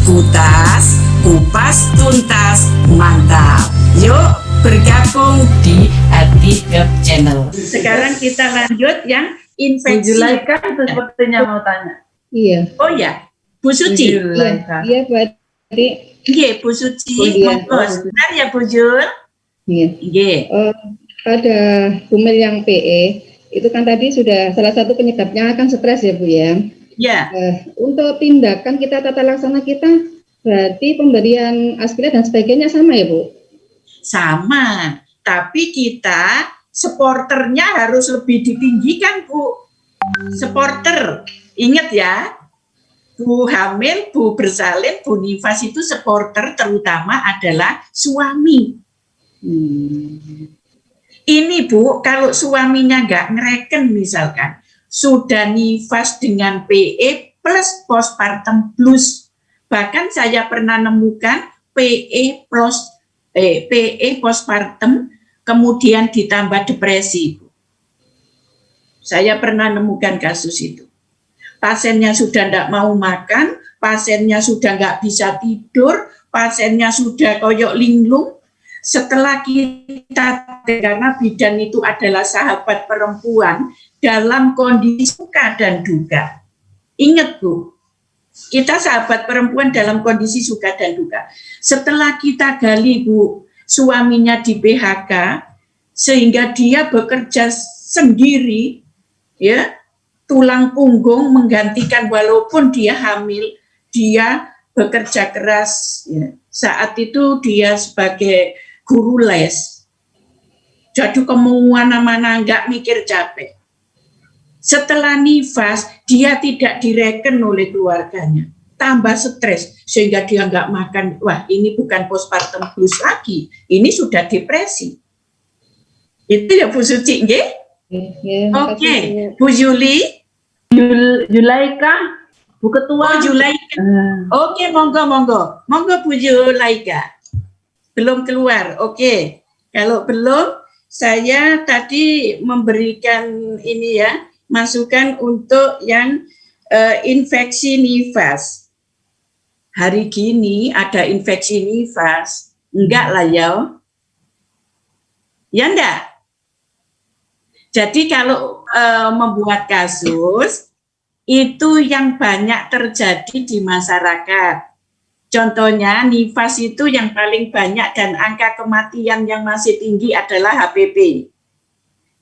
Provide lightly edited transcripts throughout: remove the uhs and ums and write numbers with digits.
Kutas, kupas tuntas, mantap. Yuk bergabung di Hati Club Channel. Sekarang kita lanjut yang infeksi. Zulaika itu sepertinya mau tanya. Iya. Oh ya, Bu Suci. Iya, Bu Adi. Iya, Bu Suci. Oh, iya. Monggo, sebentar ya Bu Jul. Iya. Iya. Pada bumil yang PE, itu kan tadi sudah salah satu penyebabnya kan stres ya Bu ya. Ya. Untuk tindakan kita, tata laksana kita, berarti pemberian aspirin dan sebagainya sama ya Bu? Sama, tapi kita supporternya harus lebih ditinggikan Bu. Supporter, ingat ya, Bu hamil, Bu bersalin, Bu nifas itu supporter terutama adalah suami. Ini Bu, kalau suaminya nggak ngereken misalkan, sudah nifas dengan PE plus postpartum blues. Bahkan saya pernah nemukan PE plus PE postpartum kemudian ditambah depresi. Saya pernah nemukan kasus itu. Pasiennya sudah tidak mau makan, pasiennya sudah nggak bisa tidur, pasiennya sudah koyok linglung. Setelah kita, karena bidan itu adalah sahabat perempuan dalam kondisi suka dan duka. Ingat Bu, kita sahabat perempuan dalam kondisi suka dan duka. Setelah kita gali Bu, suaminya di PHK, sehingga dia bekerja sendiri, ya, tulang punggung menggantikan walaupun dia hamil, dia bekerja keras. Ya. Saat itu dia sebagai guru les. Jadi kemana-mana nggak mikir capek. Setelah nifas, dia tidak direken oleh keluarganya. Tambah stres, sehingga dia nggak makan. Wah, ini bukan postpartum blues lagi. Ini sudah depresi. Itu ya Bu Suci, nggih? Oke, Bu Juli. Zulaika, Bu Ketua. Oh, Zulaika. Oke, monggo. Monggo Bu Zulaika. Belum keluar, oke. Kalau belum, saya tadi memberikan ini ya, masukan untuk yang infeksi nifas. Hari gini ada infeksi nifas, enggak lah ya? Ya enggak? Jadi kalau membuat kasus, itu yang banyak terjadi di masyarakat. Contohnya nifas itu yang paling banyak dan angka kematian yang masih tinggi adalah HPV.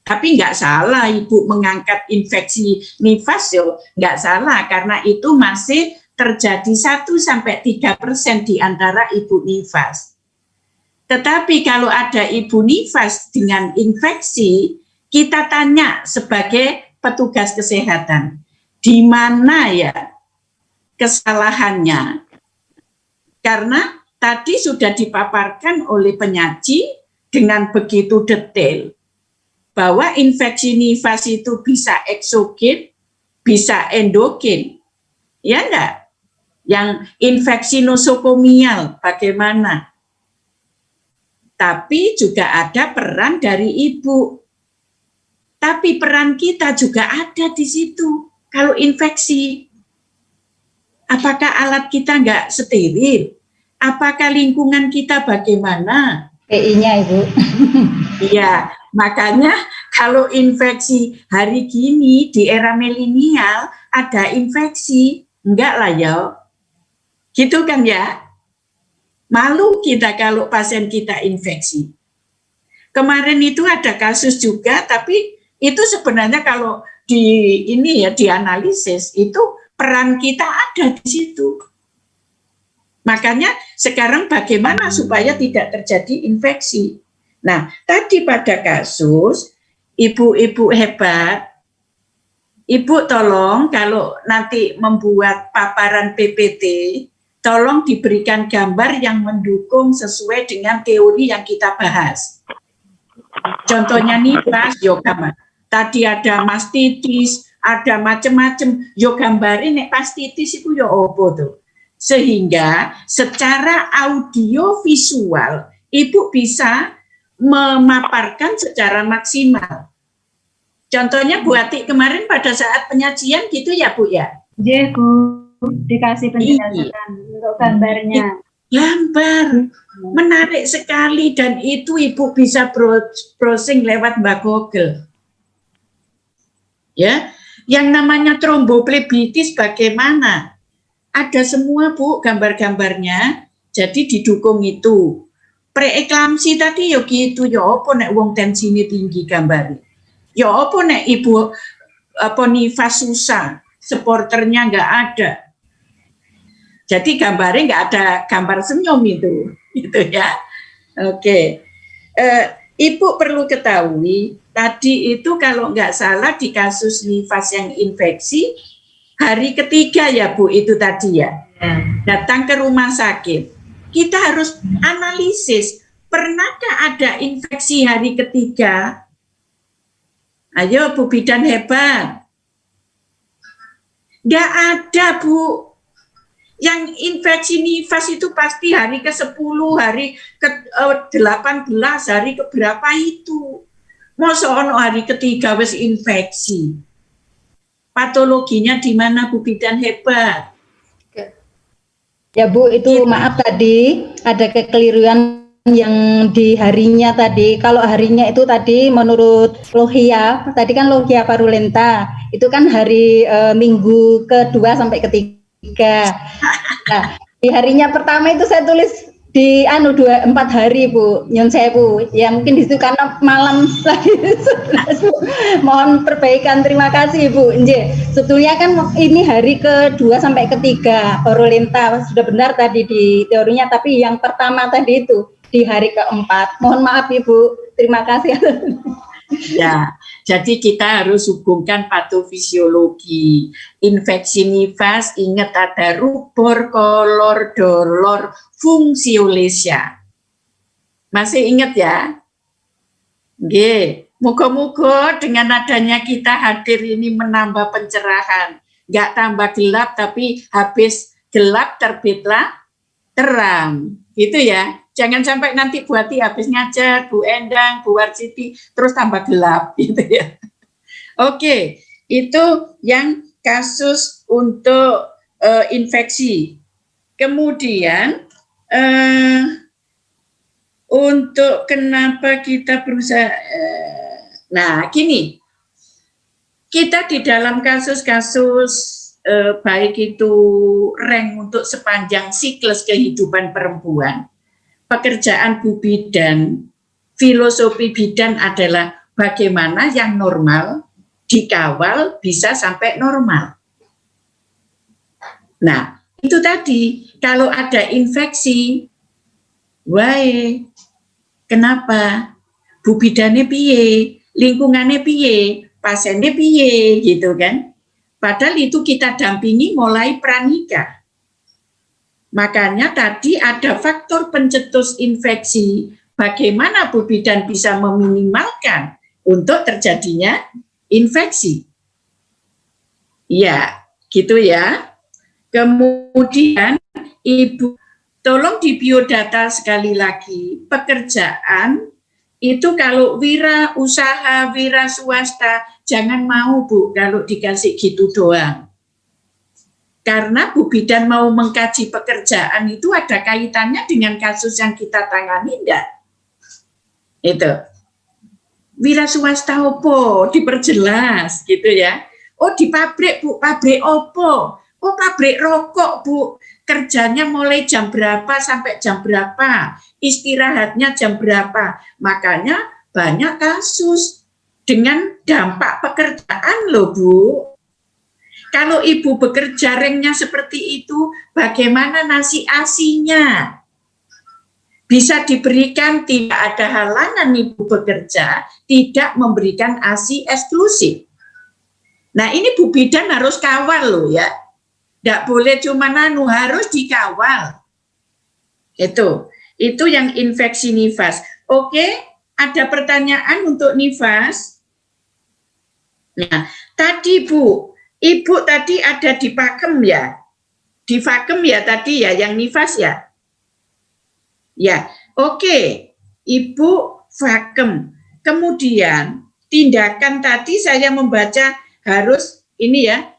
Tapi nggak salah Ibu mengangkat infeksi nifas, yo nggak salah karena itu masih terjadi 1-3% di antara ibu nifas. Tetapi kalau ada ibu nifas dengan infeksi, kita tanya sebagai petugas kesehatan, di mana ya kesalahannya? Karena tadi sudah dipaparkan oleh penyaji dengan begitu detail bahwa infeksi nifas itu bisa eksogen, bisa endogen. Ya enggak? Yang infeksi nosokomial bagaimana? Tapi juga ada peran dari ibu. Tapi peran kita juga ada di situ. Kalau infeksi, apakah alat kita nggak steril? Apakah lingkungan kita bagaimana? PI-nya Ibu. Iya, makanya kalau infeksi hari gini di era milenial ada infeksi, enggak lah ya. Gitu kan ya? Malu kita kalau pasien kita infeksi. Kemarin itu ada kasus juga, tapi itu sebenarnya kalau di ini ya dianalisis itu peran kita ada di situ. Makanya sekarang bagaimana supaya tidak terjadi infeksi. Nah, tadi pada kasus ibu-ibu hebat, Ibu tolong kalau nanti membuat paparan PPT, tolong diberikan gambar yang mendukung sesuai dengan teori yang kita bahas. Contohnya nifas, yo gambar. Tadi ada mastitis, ada macam-macam, yo gambarin nek mastitis itu yo opo tuh. Sehingga secara audio visual Ibu bisa memaparkan secara maksimal. Contohnya Bu Ati kemarin pada saat penyajian gitu ya Bu ya? Iya Bu, dikasih penjelasan. untuk gambarnya. Gambar menarik sekali, dan itu Ibu bisa browsing lewat Mbak Google. Ya, yang namanya tromboflebitis bagaimana? Ada semua Bu gambar-gambarnya, jadi didukung itu. Preeklamsi tadi ya gitu, ya apa nek wong tensine tinggi gambar. Ya apa nek Ibu apa nifas susah, supporternya nggak ada. Jadi gambarnya nggak ada gambar senyum itu, gitu ya. Oke, Ibu perlu ketahui tadi itu kalau nggak salah di kasus nifas yang infeksi hari ketiga ya Bu itu tadi ya, datang ke rumah sakit. Kita harus analisis, pernahkah ada infeksi hari ketiga? Ayo Bu Bidan hebat. Nggak ada Bu. Yang infeksi nifas itu pasti hari ke-10, hari ke-18, hari keberapa itu. Masa ono hari ketiga wis infeksi. Patologinya di mana Bu Bidan hebat? Ya Bu, itu maaf tadi ada kekeliruan yang di harinya tadi. Kalau harinya itu tadi menurut Logia, tadi kan Logia Parulenta, itu kan hari minggu kedua sampai ketiga. Nah, di harinya pertama itu saya tulis di 4 hari Bu, nyun saya Bu. Ya mungkin di situ karena malam lagi. Mohon perbaikan, terima kasih Bu. Nje, sebetulnya kan ini hari kedua sampai ketiga Parulenta, sudah benar tadi di teorinya, tapi yang pertama tadi itu di hari keempat. Mohon maaf Ibu, terima kasih. Ya, jadi kita harus hubungkan patofisiologi. Infeksi nifas, ingat ada rubor, kolor, dolor, fungsiolesia. Masih ingat ya? Nggih, moga-moga dengan adanya kita hadir ini menambah pencerahan. Nggak tambah gelap, tapi habis gelap terbitlah terang. Gitu ya. Jangan sampai nanti Bu Hati habis ngajar, Bu Endang, Bu Warsiti, terus tambah gelap gitu ya. Oke, itu yang kasus untuk infeksi. Kemudian untuk kenapa kita berusaha, nah gini, kita di dalam kasus-kasus baik itu rank untuk sepanjang siklus kehidupan perempuan, pekerjaan Bu Bidan, filosofi bidan adalah bagaimana yang normal dikawal bisa sampai normal. Nah, itu tadi, kalau ada infeksi, wae, kenapa? Bu Bidannya piye, lingkungannya piye, pasiennya piye, gitu kan. Padahal itu kita dampingi mulai pranikah. Makanya tadi ada faktor pencetus infeksi. Bagaimana Bu Bidan bisa meminimalkan untuk terjadinya infeksi? Ya, gitu ya. Kemudian Ibu, tolong di biodata sekali lagi, pekerjaan itu kalau wira usaha, wira swasta, jangan mau Bu kalau dikasih gitu doang. Karena Bu Bidan mau mengkaji pekerjaan itu ada kaitannya dengan kasus yang kita tangani enggak? Itu. Wira swasta opo, diperjelas gitu ya. Oh di pabrik Bu, pabrik opo? Oh pabrik rokok Bu, kerjanya mulai jam berapa sampai jam berapa? Istirahatnya jam berapa? Makanya banyak kasus dengan dampak pekerjaan loh Bu. Kalau Ibu bekerja ranknya seperti itu, bagaimana nasi asinya? Bisa diberikan, tidak ada halangan Ibu bekerja, tidak memberikan ASI eksklusif. Nah ini Bu Bidan harus kawal loh ya. Tidak boleh cuma harus dikawal. Itu yang infeksi nifas. Oke, ada pertanyaan untuk nifas? Nah, tadi Bu, Ibu tadi ada di Pakem ya? Di Pakem ya tadi ya, yang nifas ya? Ya, oke. Ibu Pakem. Kemudian tindakan tadi saya membaca harus ini ya,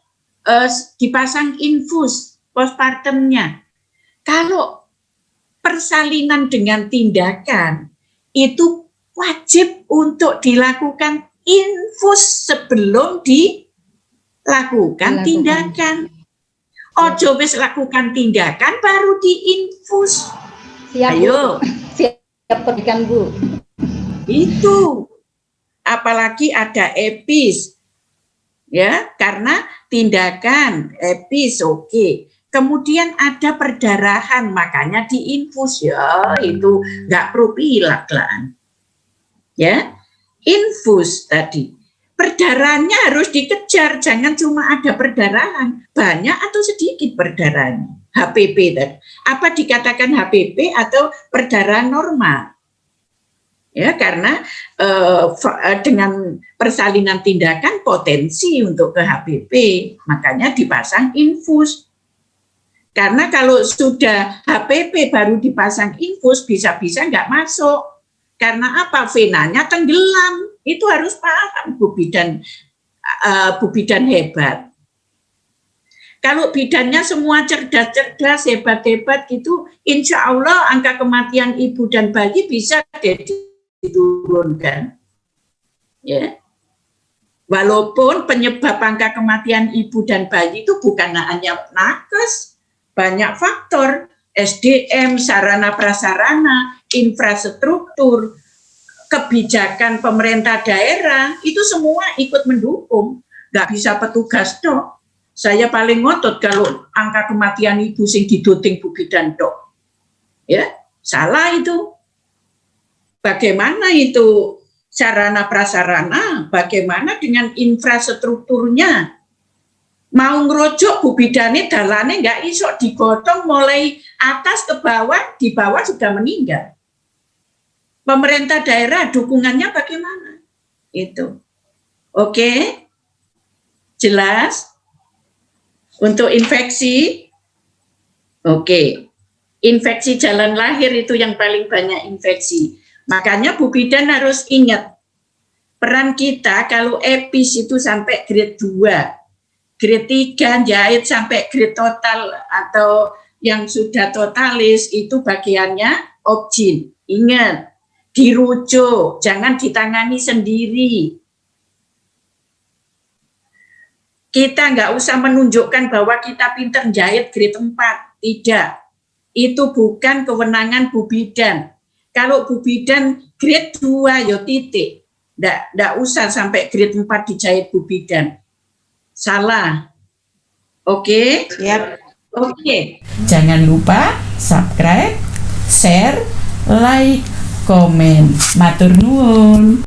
dipasang infus postpartumnya. Kalau persalinan dengan tindakan itu wajib untuk dilakukan infus sebelum dilakukan tindakan. Ojo wis lakukan tindakan baru diinfus. Siap, Ayo. Bu. Siap berikan, Bu. Itu. Apalagi ada epis. Ya, karena tindakan epis oke. Kemudian ada perdarahan, makanya diinfus ya, itu nggak profilaksaan. Ya, infus tadi. Perdarahannya harus dikejar, jangan cuma ada perdarahan, banyak atau sedikit perdarahan. HPP tadi. Apa dikatakan HPP atau perdarahan normal? Ya, karena dengan persalinan tindakan potensi untuk ke HPP, makanya dipasang infus. Karena kalau sudah HPP baru dipasang infus, bisa-bisa nggak masuk. Karena apa? Venanya tenggelam. Itu harus paham Bu bidan hebat. Kalau bidannya semua cerdas-cerdas, hebat-hebat gitu, insya Allah angka kematian ibu dan bayi bisa diturunkan. Ya. Walaupun penyebab angka kematian ibu dan bayi itu bukan hanya nakes, banyak faktor, SDM, sarana prasarana, infrastruktur, kebijakan pemerintah daerah, itu semua ikut mendukung. Nggak bisa petugas dok. Saya paling ngotot kalau angka kematian ibu sing didoting Bu Bidan dok. Ya, salah itu. Bagaimana itu sarana prasarana, bagaimana dengan infrastrukturnya? Mau ngerujuk Bu Bidane dalane nggak iso digotong mulai atas ke bawah, di bawah sudah meninggal. Pemerintah daerah dukungannya bagaimana? Itu. Oke? Jelas? Untuk infeksi? Oke. Infeksi jalan lahir itu yang paling banyak infeksi. Makanya Bu Bidan harus ingat, peran kita kalau epis itu sampai grade 2. Grade 3 jahit sampai grade total atau yang sudah totalis itu bagiannya objin. Ingat, dirujuk, jangan ditangani sendiri. Kita nggak usah menunjukkan bahwa kita pinter jahit grade 4. Tidak. Itu bukan kewenangan Bu Bidan. Kalau Bu Bidan grade 2 ya titik. Nggak usah sampai grade 4 dijahit Bu Bidan. Salah. Oke? Siap. Oke. Jangan lupa subscribe, share, like, komen. Matur nuwun.